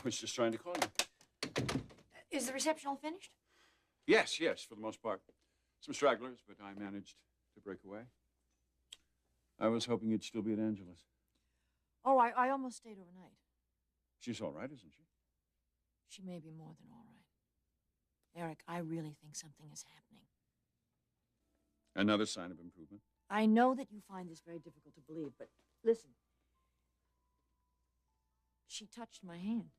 was just trying to call you. Is the reception all finished? Yes, for the most part. Some stragglers, but I managed to break away. I was hoping you'd still be at Angela's. Oh, I almost stayed overnight. She's all right, isn't she? She may be more than all right. Eric, I really think something is happening. Another sign of improvement? I know that you find this very difficult to believe, but listen. She touched my hand,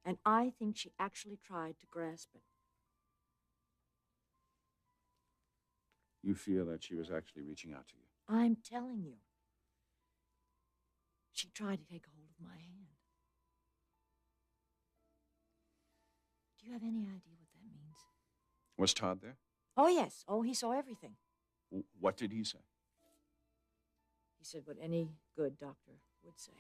and I think she actually tried to grasp it. You feel that she was actually reaching out to you? I'm telling you. She tried to take hold of my hand. Do you have any idea what that means? Was Todd there? Oh, yes. Oh, he saw everything. What did he say? He said what any good doctor would say.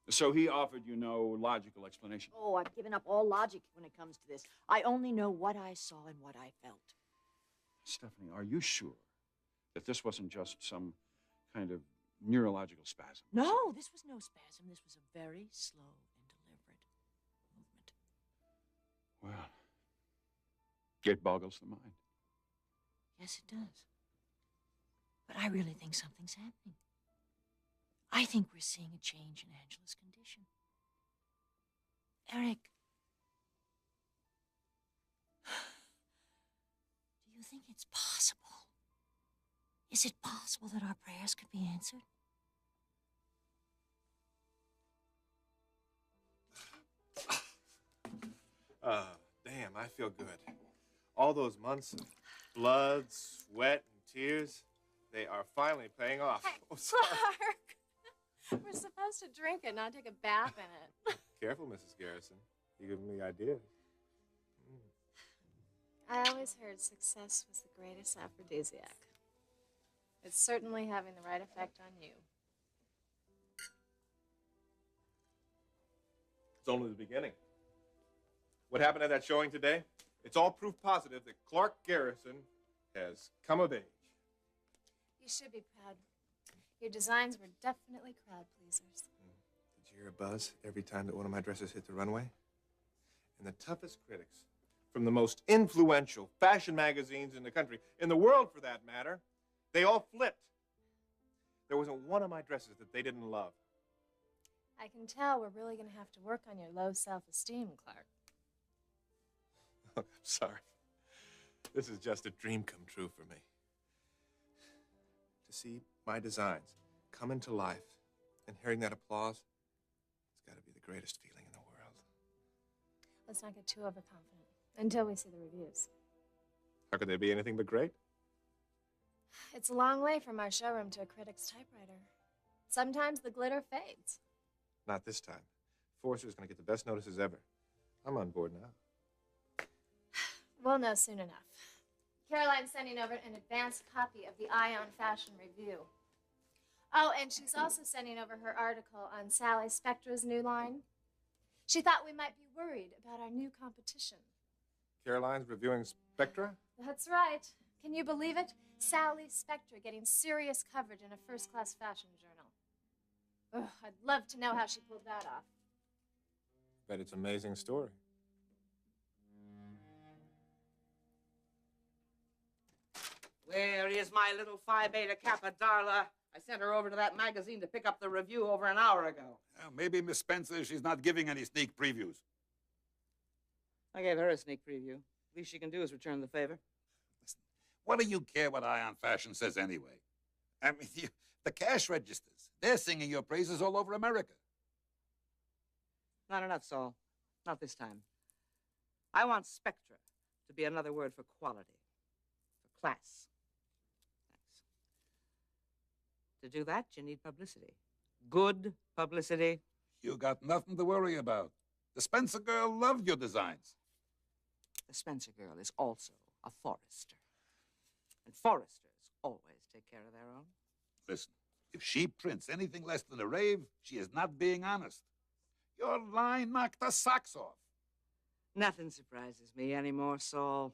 So he offered you no logical explanation? Oh, I've given up all logic when it comes to this. I only know what I saw and what I felt. Stephanie, are you sure that this wasn't just some kind of neurological spasm? No, this was no spasm. This was a very slow and deliberate movement. Well, it boggles the mind. Yes, it does. But I really think something's happening. I think we're seeing a change in Angela's condition. Eric, do you think it's possible? Is it possible that our prayers could be answered? Damn, I feel good. All those months of blood, sweat, and tears, they are finally paying off. Oh, sorry. Clarke, we're supposed to drink it, not take a bath in it. Careful, Mrs. Garrison. You're giving me ideas. I always heard success was the greatest aphrodisiac. It's certainly having the right effect on you. It's only the beginning. What happened at that showing today? It's all proof positive that Clarke Garrison has come of age. You should be proud. Your designs were definitely crowd pleasers. Did you hear a buzz every time that one of my dresses hit the runway? And the toughest critics from the most influential fashion magazines in the country, in the world for that matter, they all flipped. There wasn't one of my dresses that they didn't love. I can tell we're really going to have to work on your low self-esteem, Clarke. I'm sorry. This is just a dream come true for me. To see my designs come into life and hearing that applause, it's got to be the greatest feeling in the world. Let's not get too overconfident until we see the reviews. How could they be anything but great? It's a long way from our showroom to a critic's typewriter. Sometimes the glitter fades. Not this time. Forrester's going to get the best notices ever. I'm on board now. We'll know soon enough. Caroline's sending over an advanced copy of the Ion Fashion Review. Oh, and she's also sending over her article on Sally Spectra's new line. She thought we might be worried about our new competition. Caroline's reviewing Spectra? That's right. Can you believe it? Sally Spectra getting serious coverage in a first-class fashion journal. Ugh, I'd love to know how she pulled that off. Bet it's an amazing story. Where is my little Phi Beta Kappa Darla? I sent her over to that magazine to pick up the review over an hour ago. Maybe Miss Spencer, she's not giving any sneak previews. I gave her a sneak preview. Least she can do is return the favor. Listen, what do you care what Ion Fashion says anyway? I mean, the cash registers, they're singing your praises all over America. Not enough, Saul. Not this time. I want Spectra to be another word for quality, for class. To do that, you need publicity. Good publicity. You got nothing to worry about. The Spencer girl loved your designs. The Spencer girl is also a Forrester. And Forresters always take care of their own. Listen, if she prints anything less than a rave, she is not being honest. Your line knocked the socks off. Nothing surprises me anymore, Saul.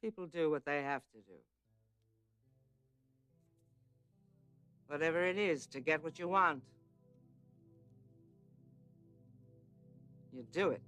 People do what they have to do. Whatever it is to get what you want. You do it.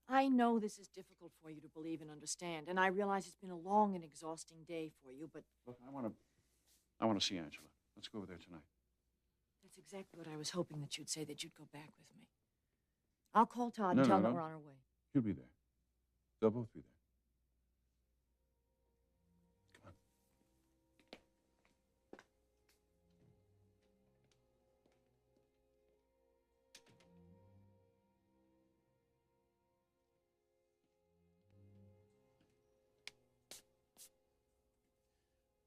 I know this is difficult for you to believe and understand, and I realize it's been a long and exhausting day for you, but Look, I want to see Angela. Let's go over there tonight. that's exactly what I was hoping that you'd say, that you'd go back with me. I'll call Todd No, and tell no, him no. that we're on our way. He'll be there. They'll both be there. Come on.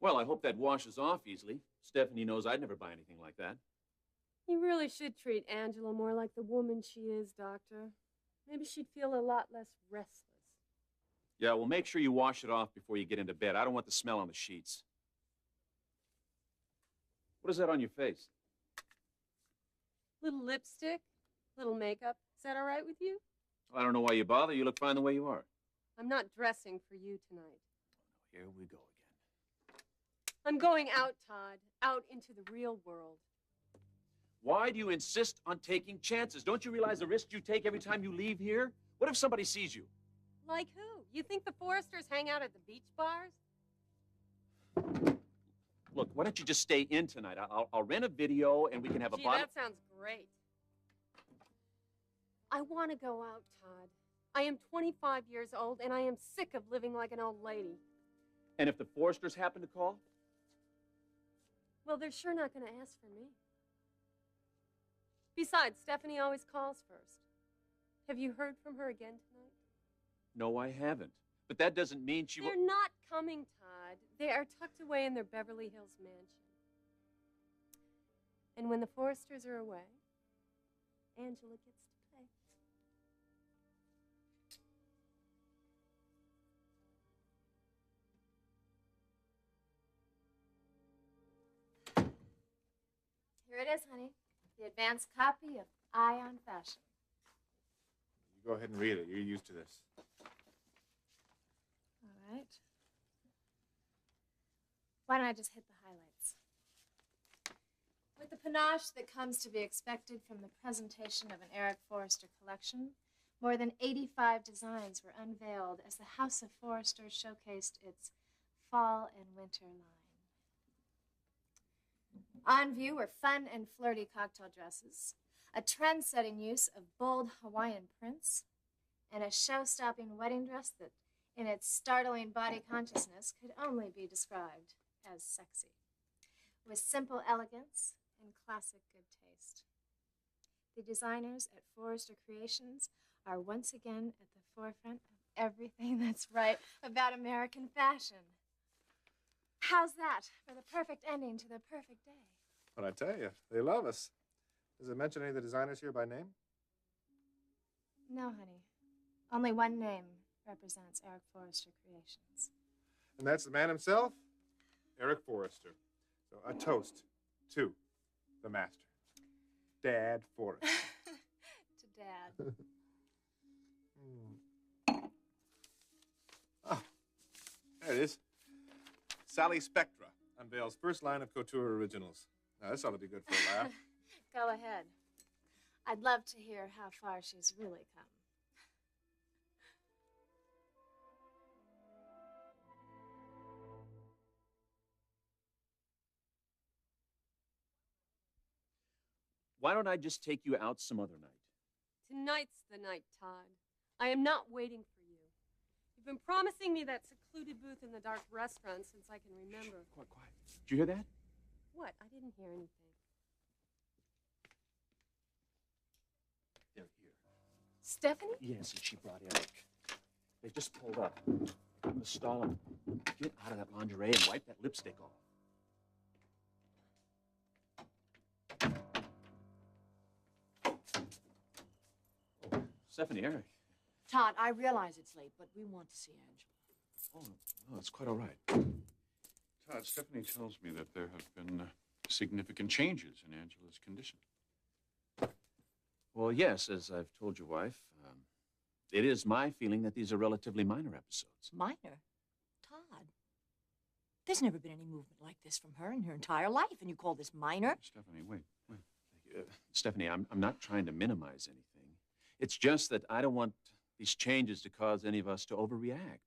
Well, I hope that washes off easily. Stephanie knows I'd never buy anything like that. You really should treat Angela more like the woman she is, Doctor. Maybe she'd feel a lot less restless. Yeah, well, make sure you wash it off before you get into bed. I don't want the smell on the sheets. What is that on your face? Little lipstick, little makeup. Is that all right with you? I don't know why you bother. You look fine the way you are. I'm not dressing for you tonight. Here we go again. I'm going out, Todd. Out into the real world. Why do you insist on taking chances? Don't you realize the risk you take every time you leave here? What if somebody sees you? Like who? You think the Forresters hang out at the beach bars? Look, why don't you just stay in tonight? I'll rent a video and we can have a Gee, bottle. that sounds great. I want to go out, Todd. I am 25 years old, and I am sick of living like an old lady. And if the Forresters happen to call? Well, they're sure not going to ask for me. Besides, Stephanie always calls first. Have you heard from her again tonight? No, I haven't. But that doesn't mean she will. They're not coming, Todd. They are tucked away in their Beverly Hills mansion. And when the Forresters are away, Angela gets to play. Here it is, honey. The advanced copy of Eye on Fashion. You go ahead and read it. You're used to this. All right. Why don't I just hit the highlights? With the panache that comes to be expected from the presentation of an Eric Forrester collection, more than 85 designs were unveiled as the House of Forrester showcased its fall and winter line. On view were fun and flirty cocktail dresses, a trend-setting use of bold Hawaiian prints, and a show-stopping wedding dress that, in its startling body consciousness, could only be described as sexy, with simple elegance and classic good taste. The designers at Forrester Creations are once again at the forefront of everything that's right about American fashion. How's that for the perfect ending to the perfect day? But I tell you, they love us. Does it mention any of the designers here by name? No, honey. Only one name represents Eric Forrester Creations. And that's the man himself, Eric Forrester. So a toast to the master, Dad Forrester. To Dad. Oh, there it is. Sally Spectra unveils first line of couture originals. Now, this ought to be good for a laugh. Go ahead. I'd love to hear how far she's really come. Why don't I just take you out some other night? Tonight's the night, Todd. I am not waiting for you. You've been promising me that secluded booth in the dark restaurant since I can remember. Shh, quiet, quiet. Did you hear that? What? I didn't hear anything. They're here. Stephanie? Yes, and she brought Eric. They just pulled up. I'm gonna stall him. Get out of that lingerie and wipe that lipstick off. Stephanie, Eric. Todd, I realize it's late, but we want to see Angela. Oh, no, it's quite all right. Todd, Stephanie tells me that there have been significant changes in Angela's condition. Well, yes, as I've told your wife, it is my feeling that these are relatively minor episodes. Minor? Todd, there's never been any movement like this from her in her entire life, and you call this minor? Stephanie, wait. Stephanie, I'm not trying to minimize anything. It's just that I don't want these changes to cause any of us to overreact,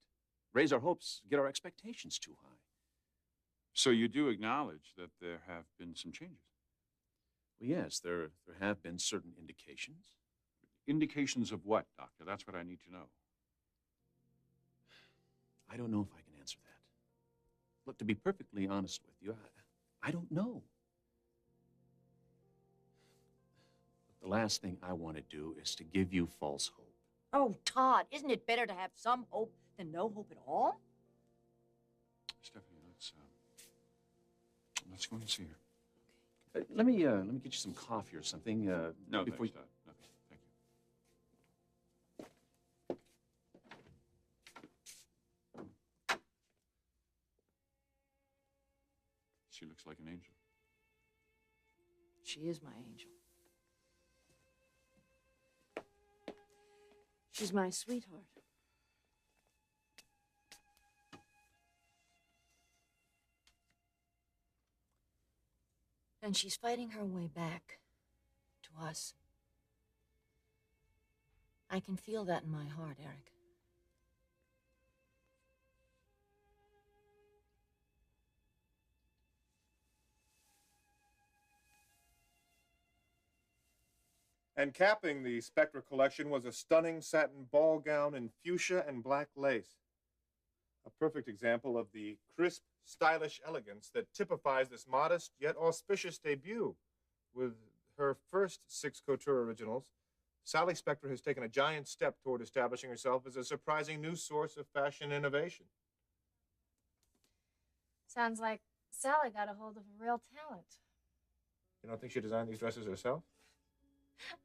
raise our hopes, get our expectations too high. So you do acknowledge that there have been some changes? Well, yes, there have been certain indications. Indications of what, Doctor? That's what I need to know. I don't know if I can answer that. Look, to be perfectly honest with you, I don't know. The last thing I want to do is to give you false hope. Oh, Todd, isn't it better to have some hope than no hope at all? Stephanie, let's go and see her. Let me get you some coffee or something. No, before thanks, Todd. No, thank you. She looks like an angel. She is my angel. She's my sweetheart. And she's fighting her way back to us. I can feel that in my heart, Eric. And capping the Spectra collection was a stunning satin ball gown in fuchsia and black lace. A perfect example of the crisp, stylish elegance that typifies this modest yet auspicious debut. With her first 6 couture originals, Sally Spectra has taken a giant step toward establishing herself as a surprising new source of fashion innovation. Sounds like Sally got a hold of a real talent. You don't think she designed these dresses herself?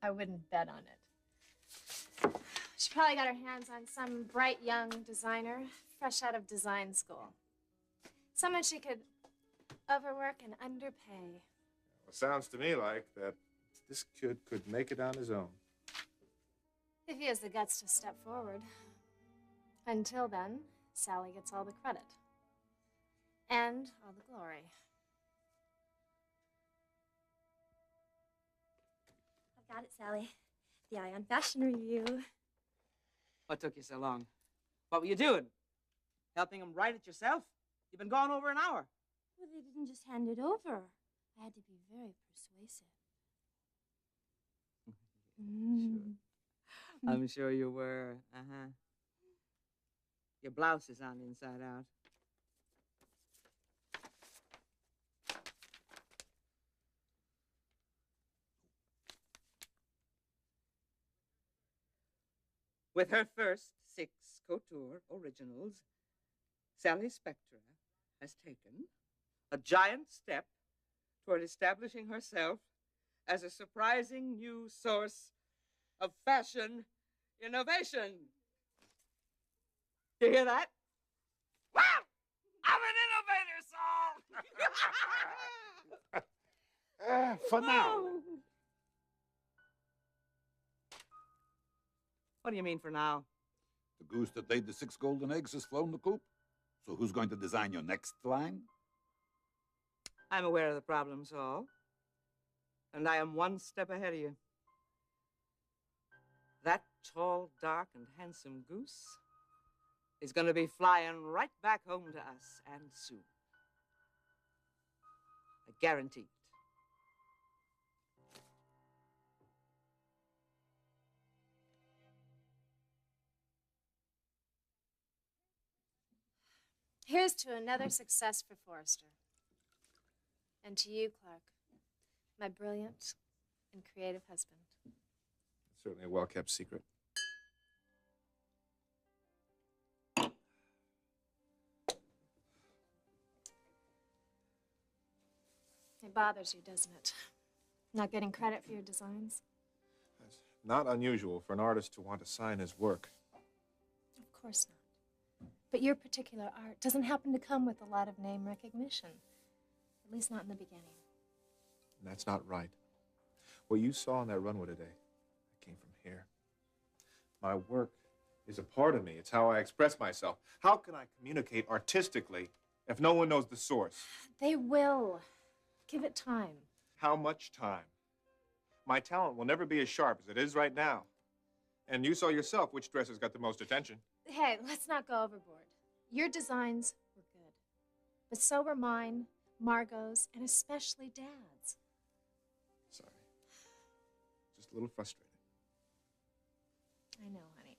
I wouldn't bet on it. She probably got her hands on some bright young designer, fresh out of design school. Someone she could overwork and underpay. Well, sounds to me like that this kid could make it on his own. If he has the guts to step forward. Until then, Sally gets all the credit. And all the glory. Got it, Sally. The Eye on Fashion Review. What took you so long? What were you doing? Helping him write it yourself? You've been gone over an hour. Well, they didn't just hand it over. I had to be very persuasive. Sure. I'm sure you were. Uh-huh. Your blouse is on inside out. With her first 6 couture originals, Sally Spectra has taken a giant step toward establishing herself as a surprising new source of fashion innovation. You hear that? Wow! I'm an innovator, Saul! For now. What do you mean for now? The goose that laid the 6 golden eggs has flown the coop. So who's going to design your next line? I'm aware of the problem, Saul. And I am one step ahead of you. That tall, dark, and handsome goose is going to be flying right back home to us, and soon. I guarantee it. Here's to another success for Forrester. And to you, Clarke, my brilliant and creative husband. Certainly a well-kept secret. bothers you, doesn't it? Not getting credit for your designs? It's not unusual for an artist to want to sign his work. Of course not. But your particular art doesn't happen to come with a lot of name recognition. At least not in the beginning. And that's not right. What you saw on that runway today, that came from here. My work is a part of me. It's how I express myself. How can I communicate artistically if no one knows the source? They will. Give it time. How much time? My talent will never be as sharp as it is right now. And you saw yourself which dresses got the most attention. Hey, let's not go overboard. Your designs were good. But so were mine, Margot's, and especially Dad's. Sorry. Just a little frustrated. I know, honey.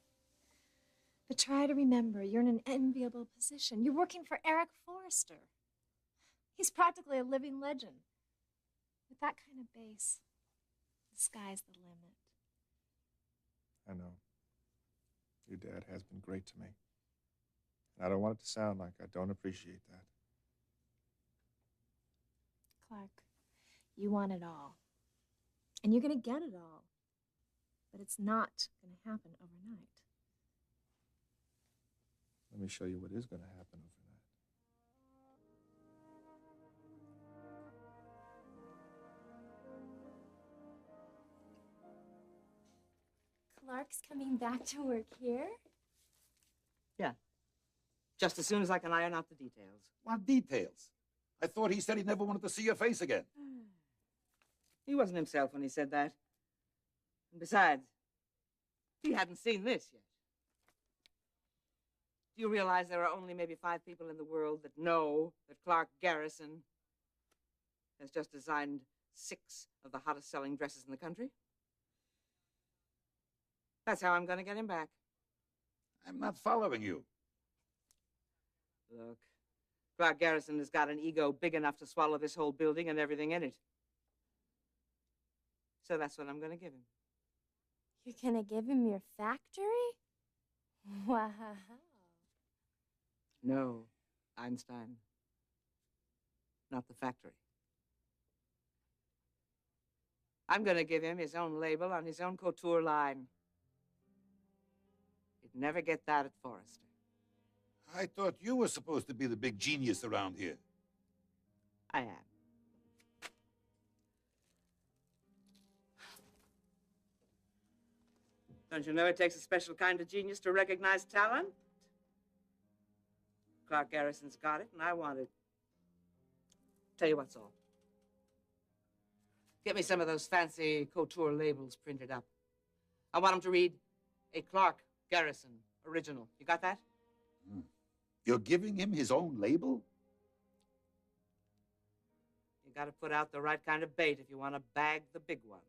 But try to remember, you're in an enviable position. You're working for Eric Forrester. He's practically a living legend. With that kind of base, the sky's the limit. I know. Your dad has been great to me. And I don't want it to sound like I don't appreciate that. Clarke, you want it all. And you're going to get it all. But it's not going to happen overnight. Let me show you what is going to happen overnight. Clarke's coming back to work here? Yeah. Just as soon as I can iron out the details. What details? I thought he said he never wanted to see your face again. He wasn't himself when he said that. And besides, he hadn't seen this yet. Do you realize there are only maybe 5 people in the world that know that Clarke Garrison has just designed 6 of the hottest selling dresses in the country? That's how I'm going to get him back. I'm not following you. Look, Clarke Garrison has got an ego big enough to swallow this whole building and everything in it. So that's what I'm going to give him. You're gonna give him your factory? Wow. No, Einstein. Not the factory. I'm going to give him his own label on his own couture line. He'd never get that at Forrester. I thought you were supposed to be the big genius around here. I am. Don't you know it takes a special kind of genius to recognize talent? Clarke Garrison's got it, and I want it. Tell you what's all. Get me some of those fancy couture labels printed up. I want them to read, a Clarke Garrison original. You got that? You're giving him his own label? You got to put out the right kind of bait if you want to bag the big ones.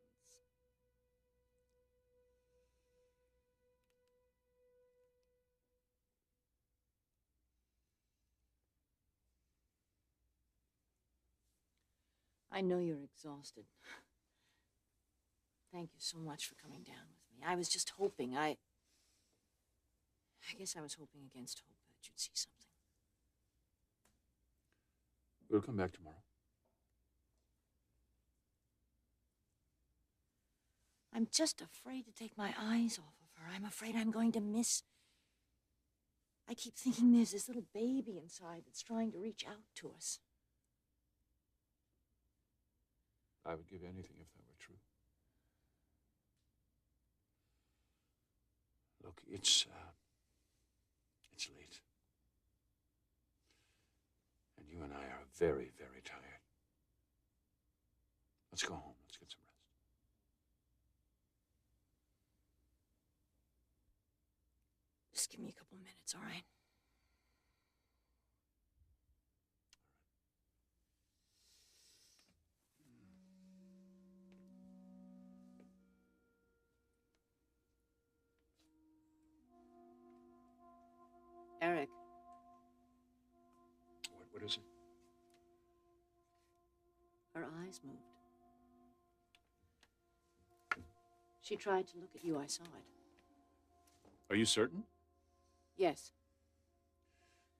I know you're exhausted. Thank you so much for coming down with me. I was just hoping. I guess I was hoping against hope that you'd see something. We'll come back tomorrow. I'm just afraid to take my eyes off of her. I'm afraid I'm going to miss. I keep thinking there's this little baby inside that's trying to reach out to us. I would give anything if that were true. Look, it's late. And you and I are very, very tired. Let's go home. Let's get some rest. Just give me a couple minutes, all right? Eric. What is it? Her eyes moved. She tried to look at you. I saw it. Are you certain? Yes.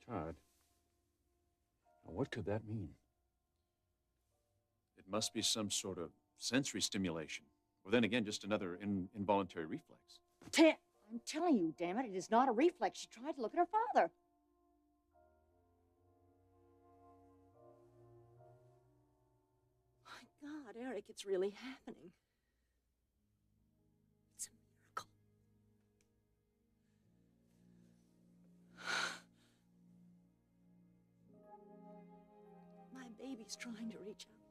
Todd, now what could that mean? It It must be some sort of sensory stimulation. Or then again, just another involuntary reflex. I'm telling you, damn it, it is not a reflex. She tried to look at her father. My God, Eric, it's really happening. It's a miracle. My baby's trying to reach out